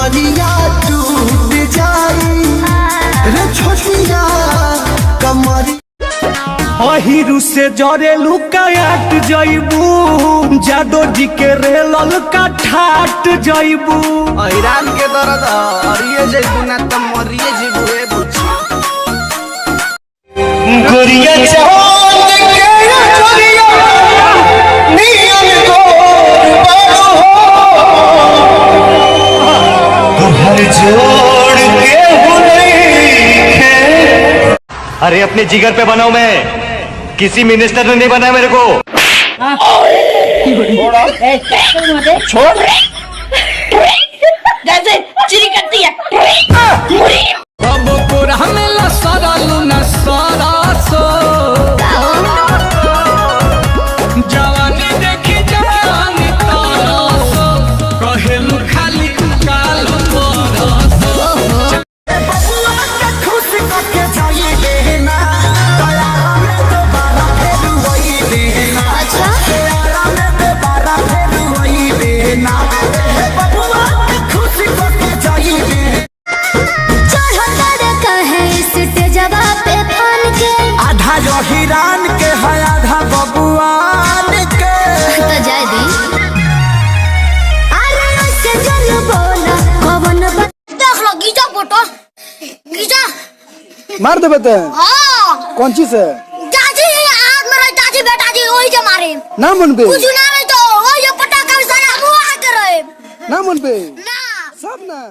कमरिया टूट जाई रे छोटिया कमरी अहिरु से जरे लुकायाट जइबू जादो जी के रेलल का ठाट जइबू ऐरान के दर्द हरिए जइबू ना त मरिए जइबू ए बुच्ची गोरिया चांद के गोरिया नियन गोर बारो हो हर जोड़ के हुनई अरे अपने जिगर पे बनाऊं मैं, किसी मिनिस्टर ने नहीं बनाया मेरे को। छोड़ जैसे चिरी करती है अब पूरा मेला सारा लूना सारा सो जवानी देखी जवानी तारा सो कहेलु खाली काल परसो बबुआ के खुश करके जाई देना दया में दोबारा फिर वही देना अच्छा दया में दोबारा फिर वही देना बबुआ के खुश करके जाई देना आधा जो हिरान के है आधा बबुआन के तो जाय दी अरे ऐसे चल बोला कौन देख लो गीजा फोटो गीजा मार देबे ते हां कौन चीज है चाची आज मेरा चाची बेटा जी वही जे मारे ना मन पे कुछ ना नहीं तो वही पटाखा सारा मुआ करे ना मन पे ना सब ना